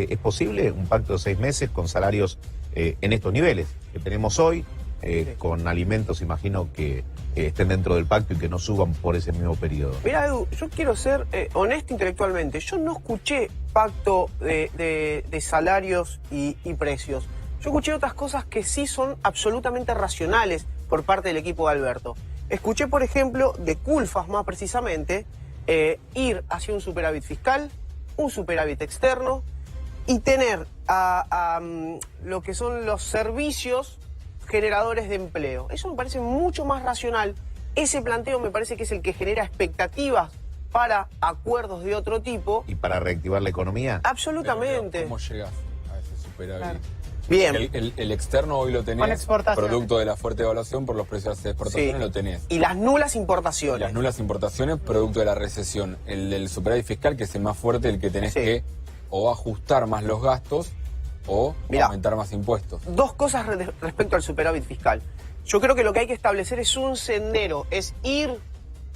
¿es posible un pacto de 6 meses con salarios en estos niveles que tenemos hoy, con alimentos, imagino que estén dentro del pacto y que no suban por ese mismo periodo? Mira, Edu, yo quiero ser honesto intelectualmente. Yo no escuché pacto de salarios y precios. Yo escuché otras cosas que sí son absolutamente racionales por parte del equipo de Alberto. Escuché, por ejemplo, de Culfas más precisamente, ir hacia un superávit fiscal, un superávit externo y tener lo que son los servicios generadores de empleo. Eso me parece mucho más racional. Ese planteo me parece que es el que genera expectativas para acuerdos de otro tipo. ¿Y para reactivar la economía? Absolutamente. Pero, ¿cómo llegas a ese superávit? Claro. Bien. El externo hoy lo tenés, producto de la fuerte evaluación por los precios de exportaciones, sí, lo tenés. Y las nulas importaciones. Las nulas importaciones, producto de la recesión. El del superávit fiscal, que es el más fuerte, el que tenés que o ajustar más los gastos o aumentar más impuestos. Dos cosas respecto al superávit fiscal. Yo creo que lo que hay que establecer es un sendero, es ir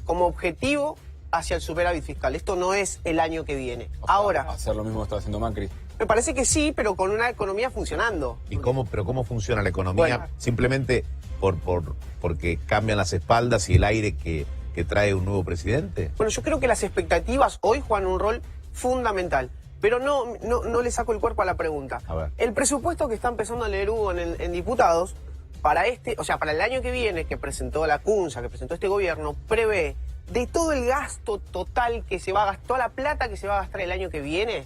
como objetivo hacia el superávit fiscal. Esto no es el año que viene. O sea, ahora, hacer lo mismo que está haciendo Macri. Me parece que sí, pero con una economía funcionando. ¿Y cómo funciona la economía? Bueno, simplemente porque cambian las espaldas y el aire que trae un nuevo presidente. Bueno, yo creo que las expectativas hoy juegan un rol fundamental. Pero no le saco el cuerpo a la pregunta. A ver. El presupuesto que está empezando a leer Hugo en diputados, para para el año que viene, que presentó la CUNSA, que presentó este gobierno, prevé de todo el gasto total que se va a gastar, toda la plata que se va a gastar el año que viene,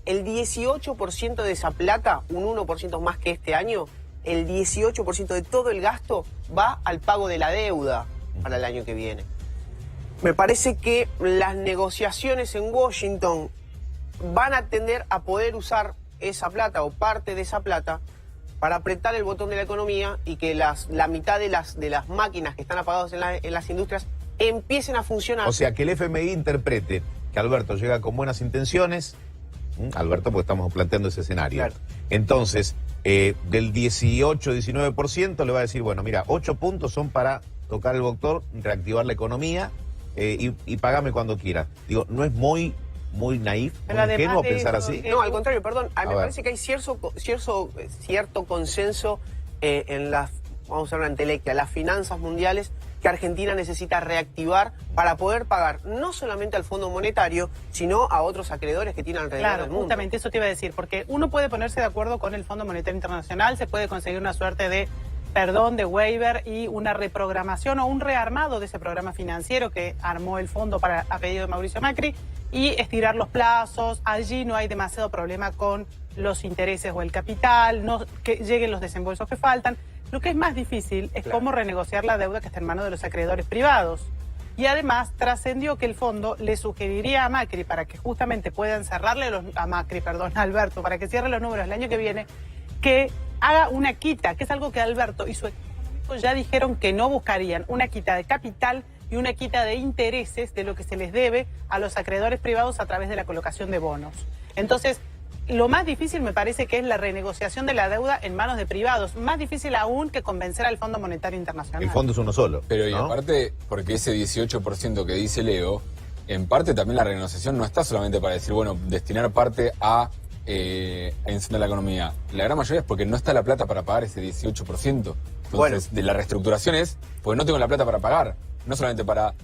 el 18% de esa plata, un 1% más que este año, el 18% de todo el gasto va al pago de la deuda para el año que viene. Me parece que las negociaciones en Washington van a tender a poder usar esa plata o parte de esa plata para apretar el botón de la economía y que la mitad de las máquinas que están apagadas en las industrias empiecen a funcionar. O sea, que el FMI interprete que Alberto llega con buenas intenciones, Alberto, porque estamos planteando ese escenario. Claro. Entonces, del 18-19% le va a decir, bueno, mira, 8 puntos son para tocar el botón, reactivar la economía y pagame cuando quieras. Digo, no es muy naif, muy ingenuo pensar así. No, al contrario, perdón. Me parece que hay cierto consenso en las, vamos a hablar intelectual, las finanzas mundiales, que Argentina necesita reactivar para poder pagar no solamente al Fondo Monetario, sino a otros acreedores que tienen alrededor del mundo. Claro, justamente eso te iba a decir, porque uno puede ponerse de acuerdo con el Fondo Monetario Internacional, se puede conseguir una suerte de perdón, de waiver y una reprogramación o un rearmado de ese programa financiero que armó el fondo a pedido de Mauricio Macri y estirar los plazos. Allí no hay demasiado problema con los intereses o el capital, que lleguen los desembolsos que faltan. Lo que es más difícil es cómo renegociar la deuda que está en manos de los acreedores privados. Y además trascendió que el fondo le sugeriría a Macri, para que justamente puedan cerrarle a Alberto, para que cierre los números el año que viene, que haga una quita, que es algo que Alberto y su equipo ya dijeron que no buscarían, una quita de capital y una quita de intereses de lo que se les debe a los acreedores privados a través de la colocación de bonos. Entonces, lo más difícil me parece que es la renegociación de la deuda en manos de privados, más difícil aún que convencer al Fondo Monetario Internacional. El fondo es uno solo. Pero ¿no? Y aparte, porque ese 18% que dice Leo, en parte también la renegociación no está solamente para decir, bueno, destinar parte a encender la economía. La gran mayoría es porque no está la plata para pagar ese 18%. Entonces, de la reestructuración es, pues no tengo la plata para pagar, no solamente para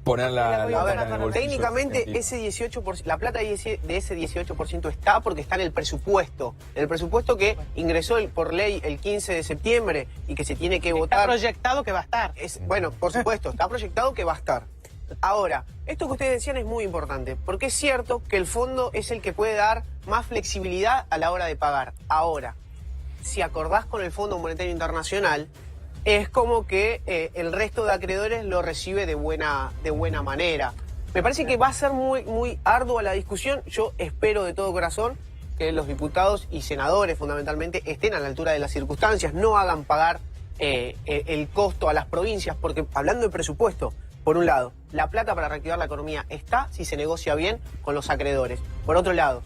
poner la plata en el bolsillo. Técnicamente, ese 18%, la plata de ese 18% está porque está en el presupuesto. En el presupuesto que ingresó por ley el 15 de septiembre y que se tiene que votar. Está proyectado que va a estar. Bueno, por supuesto, está proyectado que va a estar. Ahora, esto que ustedes decían es muy importante, porque es cierto que el fondo es el que puede dar más flexibilidad a la hora de pagar. Ahora, si acordás con el Fondo Monetario Internacional, es como que el resto de acreedores lo recibe de buena manera. Me parece que va a ser muy ardua la discusión. Yo espero de todo corazón que los diputados y senadores fundamentalmente estén a la altura de las circunstancias, no hagan pagar el costo a las provincias, porque hablando de presupuesto, por un lado, la plata para reactivar la economía está si se negocia bien con los acreedores. Por otro lado,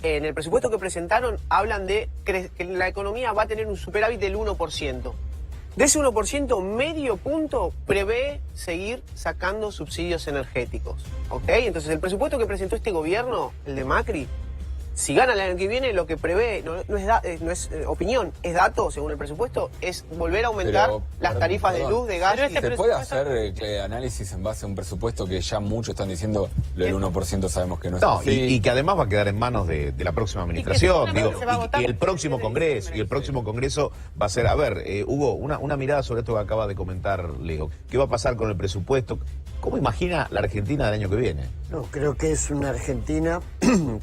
en el presupuesto que presentaron hablan de que la economía va a tener un superávit del 1%. De ese 1%, medio punto prevé seguir sacando subsidios energéticos. ¿Ok? Entonces, el presupuesto que presentó este gobierno, el de Macri, Si gana el año que viene, lo que prevé, no es opinión, es dato, según el presupuesto, es volver a aumentar las tarifas de luz, de gas. Pero y ese ¿Se puede hacer análisis en base a un presupuesto que ya muchos están diciendo lo del 1% sabemos que no es No, así? y que además va a quedar en manos de la próxima administración, seguramente se va a votar y el el próximo 7 de Congreso, diciembre. y el próximo Congreso va a ser, a ver, Hugo, una mirada sobre esto que acaba de comentar Leo. ¿Qué va a pasar con el presupuesto? ¿Cómo imagina la Argentina del año que viene? No, creo que es una Argentina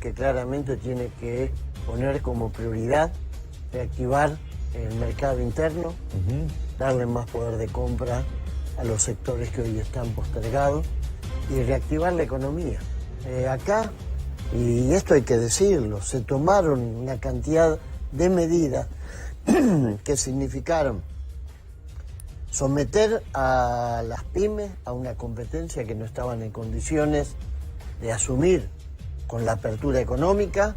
que claramente tiene que poner como prioridad reactivar el mercado interno, darle más poder de compra a los sectores que hoy están postergados y reactivar la economía. Acá, y esto hay que decirlo, se tomaron una cantidad de medidas que significaron someter a las pymes a una competencia que no estaban en condiciones de asumir con la apertura económica,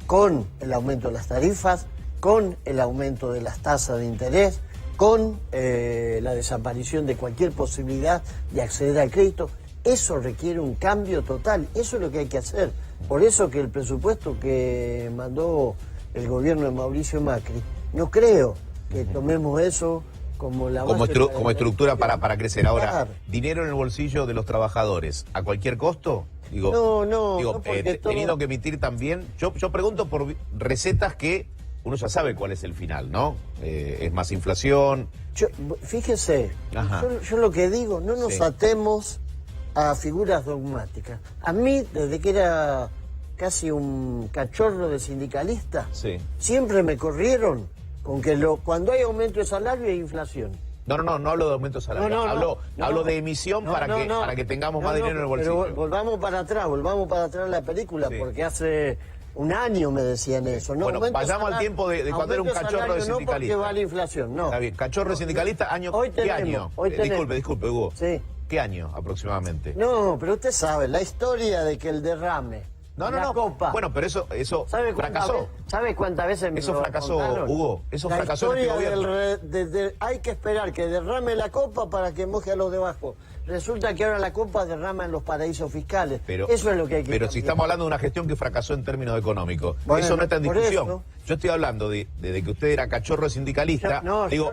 con el aumento de las tarifas, con el aumento de las tasas de interés, con la desaparición de cualquier posibilidad de acceder al crédito. Eso requiere un cambio total, eso es lo que hay que hacer. Por eso que el presupuesto que mandó el gobierno de Mauricio Macri, no creo que tomemos eso como la base Como estructura para crecer. Ahora, Claro. ¿dinero en el bolsillo de los trabajadores a cualquier costo? Digo, No, porque todo- teniendo que emitir también, yo pregunto por recetas que uno ya sabe cuál es el final, ¿no? Es más inflación. Fíjese, Ajá. yo lo que digo, no nos Sí. atemos a figuras dogmáticas. A mí, desde que era casi un cachorro de sindicalista, Sí. siempre me corrieron con que cuando hay aumento de salario hay inflación. No hablo de aumento salarial, hablo de emisión para que tengamos más dinero en el bolsillo. Pero volvamos para atrás la película, Sí. porque hace un año me decían eso. No, Bueno, aumento vayamos al tiempo de cuando era un aumento cachorro de salario sindicalista. No, porque va la inflación, no. Está bien, cachorro sindicalista, año, Hoy ¿qué tenemos, año? hoy tenemos. Disculpe, Hugo. Sí. ¿Qué año aproximadamente? No, pero usted sabe, la historia de que el derrame, la copa... Bueno, pero eso fracasó. ¿Sabe cuántas veces me Eso lo fracasó, contaron? Hugo, eso la fracasó en este historia gobierno. hay que esperar que derrame la copa para que moje a los de abajo. Resulta que ahora la copa derrama en los paraísos fiscales. Eso es lo que hay que Pero cambiar. si estamos hablando de una gestión que fracasó en términos económicos, Bueno, eso no está en por discusión. eso. Yo estoy hablando desde que usted era cachorro sindicalista,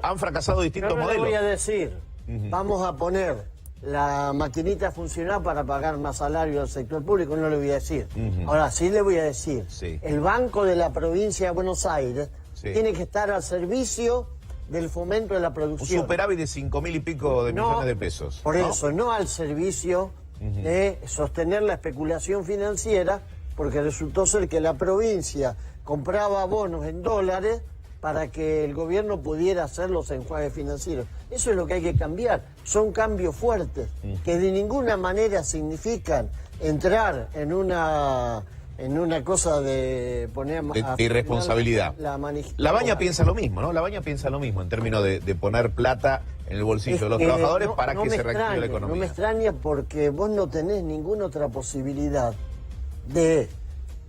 han fracasado distintos yo no modelos. le voy a decir, vamos a poner la maquinita a funcionar para pagar más salario al sector público, no le voy a decir. Ahora sí le voy a decir, Sí. el Banco de la Provincia de Buenos Aires Sí. tiene que estar al servicio del fomento de la Un producción. superávit de 5.000 y pico de millones de pesos. Por ¿no? eso, no al servicio de sostener la especulación financiera, porque resultó ser que la provincia compraba bonos en dólares para que el gobierno pudiera hacer los enjuagues financieros. Eso es lo que hay que cambiar. Son cambios fuertes, que de ninguna manera significan entrar en una cosa de poner De irresponsabilidad. La Baña piensa lo mismo, ¿no? La Baña piensa lo mismo en términos de poner plata en el bolsillo de los trabajadores para que se reactive la economía. No me extraña porque vos no tenés ninguna otra posibilidad de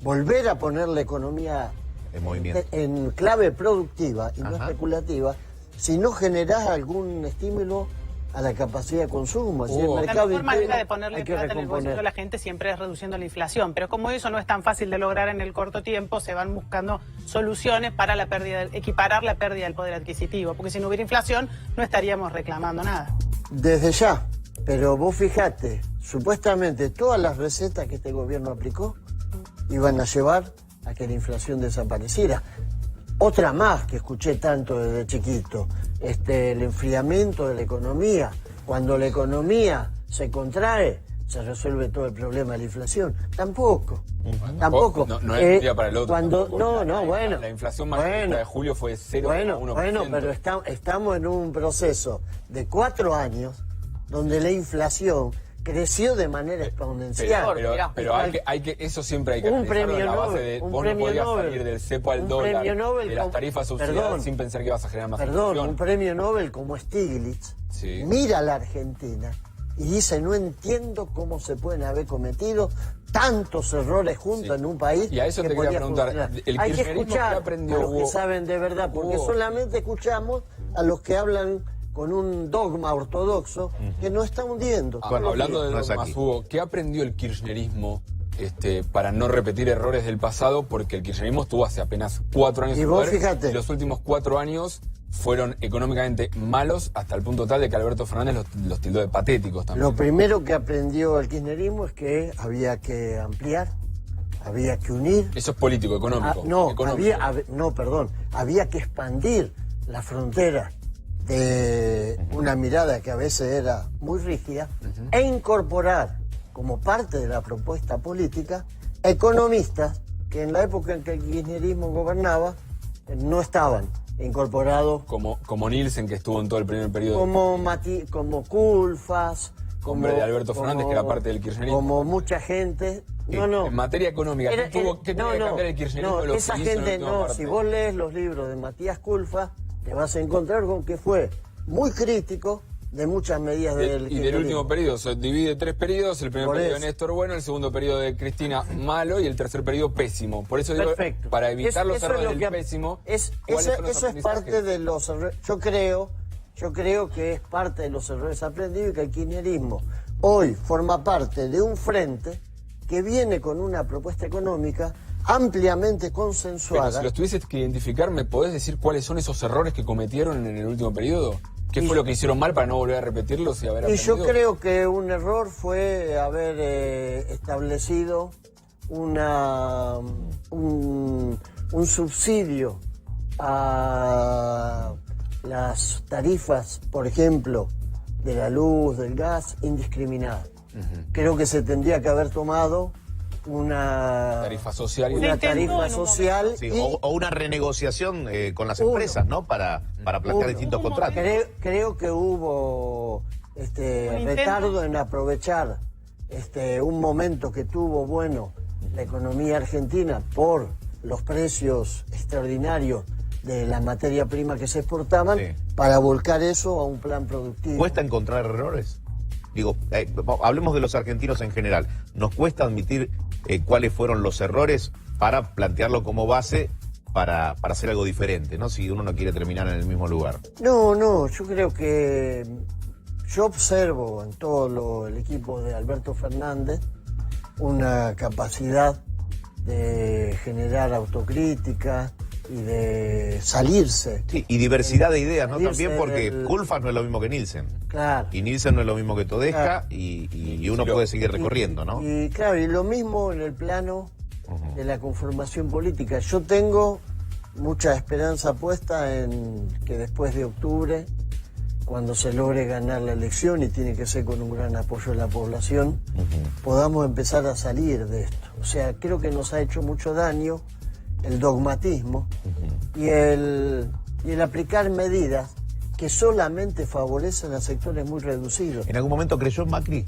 volver a poner la economía En movimiento. en clave productiva y no Ajá. especulativa si no generás algún estímulo a la capacidad de consumo. Así el La mercado mejor interno manera de ponerle hay que plata en el bolsillo recomponer. a la gente siempre es reduciendo la inflación, pero como eso no es tan fácil de lograr en el corto tiempo, se van buscando soluciones para equiparar la pérdida del poder adquisitivo, porque si no hubiera inflación no estaríamos reclamando nada. Desde ya, pero vos fijate, supuestamente todas las recetas que este gobierno aplicó iban a llevar a que la inflación desapareciera. Otra más que escuché tanto desde chiquito, el enfriamiento de la economía. Cuando la economía se contrae, se resuelve todo el problema de la inflación. Tampoco. No es de un día para el otro. Bueno. La inflación más alta de julio fue 0,1%. Bueno, pero estamos en un proceso de 4 años donde la inflación creció de manera exponencial. Pero eso siempre hay que Un analizarlo premio en la base Nobel, de un vos no premio podías Nobel, salir del cepo al un dólar, premio Nobel de las con- tarifas subsidiadas perdón, sin pensar que ibas a generar más Perdón, inflación. un premio Nobel como Stiglitz Sí. mira a la Argentina y dice, no entiendo cómo se pueden haber cometido tantos errores juntos Sí. en un país. Y a eso que te quería podía preguntar, funcionar. el Hay que kirchnerismo, escuchar ¿qué a aprendió los que Hugo? saben de verdad, porque Hugo. solamente escuchamos a los que hablan con un dogma ortodoxo que nos está hundiendo. Bueno, Hablando de no es dogmas, aquí. Hugo, ¿qué aprendió el kirchnerismo para no repetir errores del pasado, porque el kirchnerismo estuvo hace apenas 4 años Y en vos poder, fíjate. y los últimos 4 años fueron económicamente malos hasta el punto tal de que Alberto Fernández los tildó de patéticos también. Lo primero que aprendió el kirchnerismo es que había que ampliar, había que unir. Eso es político, económico. Había que expandir la frontera de una mirada que a veces era muy rígida e incorporar como parte de la propuesta política economistas que en la época en que el kirchnerismo gobernaba no estaban incorporados. Como Nielsen, que estuvo en todo el primer periodo. Como Culfas. Hombre de Alberto Fernández, que era parte del kirchnerismo. Como mucha gente. En materia económica, ¿qué tuvo que cambiar el kirchnerismo? No, esa gente no. Si vos lees los libros de Matías Culfas, te vas a encontrar con que fue muy crítico de muchas medidas del kirchnerismo. Y del último periodo, se divide 3 periodos, el primer periodo de Néstor bueno, el segundo periodo de Cristina malo y el tercer periodo pésimo. Por eso digo, para evitar los errores del pésimo, eso es parte de los errores. Yo creo que es parte de los errores aprendidos y que el kirchnerismo hoy forma parte de un frente que viene con una propuesta económica ampliamente consensuada. Pero si los tuvieses que identificar, ¿me podés decir cuáles son esos errores que cometieron en el último periodo? ¿Qué fue lo que hicieron mal para no volver a repetirlos y haber aprendido? Y yo creo que un error fue haber establecido un subsidio a las tarifas, por ejemplo, de la luz, del gas, indiscriminada. Creo que se tendría que haber tomado una tarifa social, sí, o una renegociación con las empresas, ¿no? Para plantear distintos contratos. Creo que hubo retardo en aprovechar un momento que tuvo bueno la economía argentina por los precios extraordinarios de la materia prima que se exportaban, para volcar eso a un plan productivo. ¿Cuesta encontrar errores? Digo, hablemos de los argentinos en general. ¿Nos cuesta admitir cuáles fueron los errores para plantearlo como base para hacer algo diferente, ¿no? Si uno no quiere terminar en el mismo lugar. No, yo creo que yo observo en todo el equipo de Alberto Fernández una capacidad de generar autocrítica y de salirse. Sí, y diversidad de ideas, ¿no? También porque Culfas no es lo mismo que Nielsen. Claro. Y Nielsen no es lo mismo que Todesca, claro. y uno puede seguir recorriendo, ¿no? Y claro, y lo mismo en el plano de la conformación política. Yo tengo mucha esperanza puesta en que después de octubre, cuando se logre ganar la elección, y tiene que ser con un gran apoyo de la población, podamos empezar a salir de esto. O sea, creo que nos ha hecho mucho daño el dogmatismo y el aplicar medidas que solamente favorecen a sectores muy reducidos. ¿En algún momento creyó en Macri?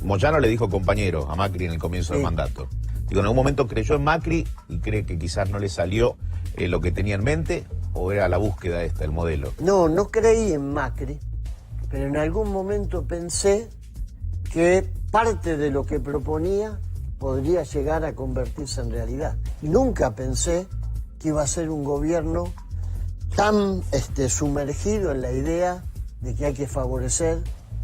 Moyano le dijo compañero a Macri en el comienzo del mandato. Digo, ¿en algún momento creyó en Macri y cree que quizás no le salió lo que tenía en mente? ¿O era la búsqueda el modelo? No creí en Macri, pero en algún momento pensé que parte de lo que proponía podría llegar a convertirse en realidad. Nunca pensé que iba a ser un gobierno tan sumergido en la idea de que hay que favorecer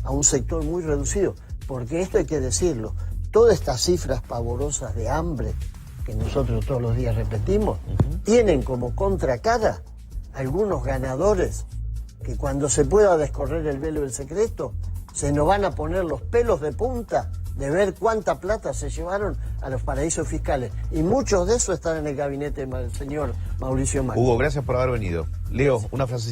a un sector muy reducido, porque esto hay que decirlo, todas estas cifras pavorosas de hambre que nosotros todos los días repetimos, tienen como contracara algunos ganadores que cuando se pueda descorrer el velo del secreto, se nos van a poner los pelos de punta de ver cuánta plata se llevaron a los paraísos fiscales. Y muchos de esos están en el gabinete del señor Mauricio Macri. Hugo, gracias por haber venido. Leo, una frase.